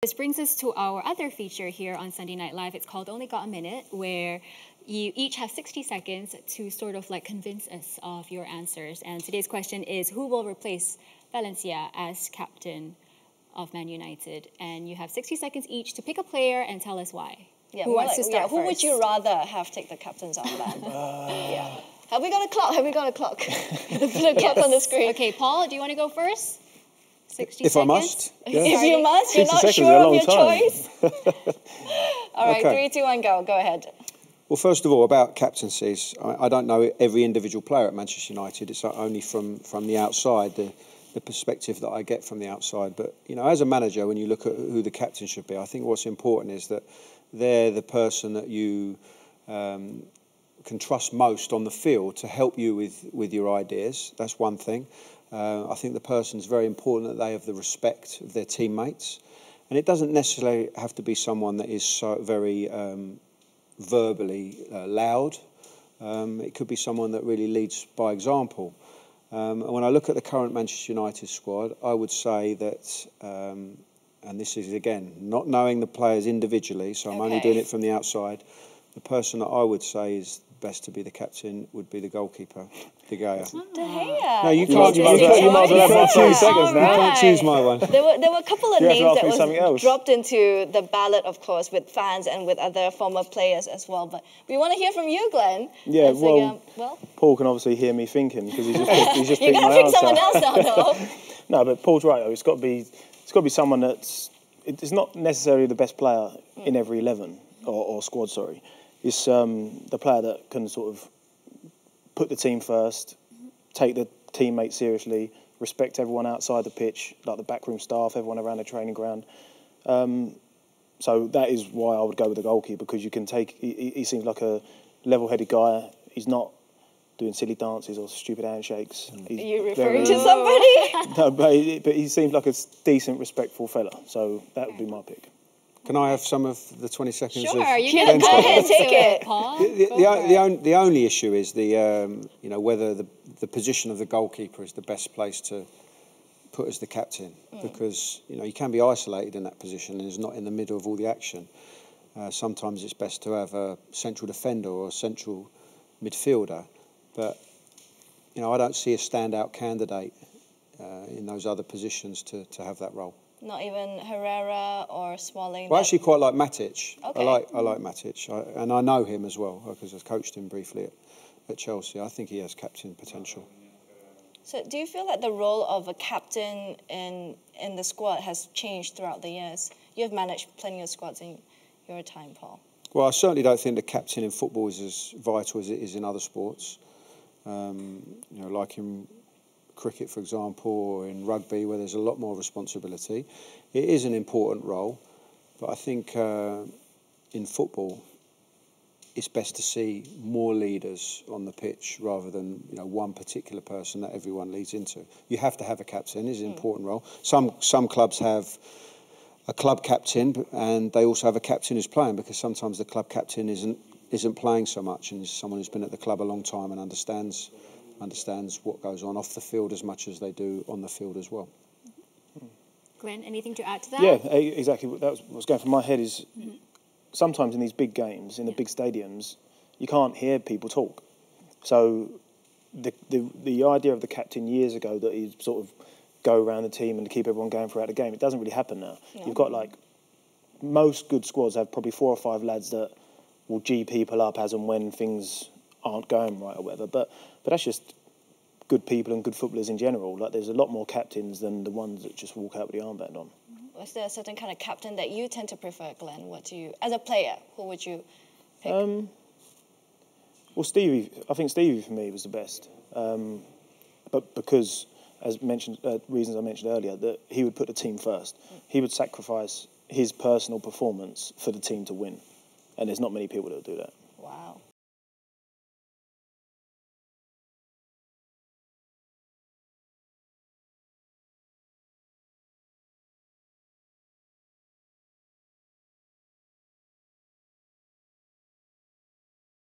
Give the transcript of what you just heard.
This brings us to our other feature here on Sunday Night Live. It's called Only Got a Minute, where you each have 60 seconds to sort of like convince us of your answers. And today's question is, who will replace Valencia as captain of Man United? And you have 60 seconds each to pick a player and tell us why. Yeah, who wants to start who would you rather have take the captain's armband? Yeah. Have we got a clock? Have we got a clock? The clock on the screen. Okay, Paul, do you want to go first? 60 if seconds. I must. Yeah. If you must, you're not sure of your choice. All right, Okay. 3, 2, 1, go. Go ahead. Well, first of all, about captaincies, I don't know every individual player at Manchester United. It's only from the outside, the perspective that I get from the outside. But, you know, as a manager, when you look at who the captain should be, I think what's important is that they're the person that you can trust most on the field to help you with your ideas. That's one thing. I think the person's very important that they have the respect of their teammates. And it doesn't necessarily have to be someone that is so very verbally loud. It could be someone that really leads by example. And when I look at the current Manchester United squad, I would say that, and this is again, not knowing the players individually, so I'm only doing it from the outside, the person that I would say is best to be the captain would be the goalkeeper, De Gea. De Gea. No, you You can't. might as well have 2 seconds now. You can't choose my one. There were a couple of You have to names ask me that something was else. dropped into the ballot, of course, with fans and with other former players as well. But we want to hear from you, Glenn. Yeah, As a, well, Paul can obviously hear me thinking because he's just you're picked gonna my pick answer. someone else now, though. No, but Paul's right though. It's got to be someone it's not necessarily the best player in every 11 or squad. Sorry, it's the player that can sort of put the team first, take the teammates seriously, respect everyone outside the pitch, like the backroom staff, everyone around the training ground. So that is why I would go with the goalkeeper, because you can take. He seems like a level-headed guy. He's not doing silly dances or stupid handshakes. Are you referring to somebody? No, but he seems like a decent, respectful fella. So that would be my pick. Can I have some of the 20 seconds? Sure, you Glenn's can got go there? ahead, take it. Paul. The only issue is whether the position of the goalkeeper is the best place to put as the captain, because you can be isolated in that position and is not in the middle of all the action. Sometimes it's best to have a central defender or a central midfielder, but I don't see a standout candidate in those other positions to have that role. Not even Herrera or Smalling? Well, I actually quite like Matic. Okay. I like Matic, and I know him as well because I've coached him briefly at Chelsea. I think he has captain potential. So do you feel that the role of a captain in the squad has changed throughout the years? You've managed plenty of squads in your time, Paul. Well, I certainly don't think the captain in football is as vital as it is in other sports. Like in cricket, for example, or in rugby, where there's a lot more responsibility. It is an important role, but I think in football, it's best to see more leaders on the pitch rather than one particular person that everyone leads into. You have to have a captain; it's an important role. Some clubs have a club captain, and they also have a captain who's playing, because sometimes the club captain isn't playing so much, and is someone who's been at the club a long time and understands what goes on off the field as much as they do on the field as well. Glenn, anything to add to that? Yeah, exactly. That was what's going through my head is sometimes in these big games, in the big stadiums, you can't hear people talk. So the idea of the captain years ago, that he'd sort of go around the team and keep everyone going throughout the game, it doesn't really happen now. No. You've got most good squads have probably 4 or 5 lads that will G people up as and when things aren't going right or whatever. But that's just good people and good footballers in general. There's a lot more captains than the ones that just walk out with the armband on. Was there a certain kind of captain that you tend to prefer, Glenn? As a player, who would you pick? Well, Stevie. I think Stevie for me was the best. But because, as mentioned, reasons I mentioned earlier, that he would put the team first. He would sacrifice his personal performance for the team to win. And there's not many people that would do that.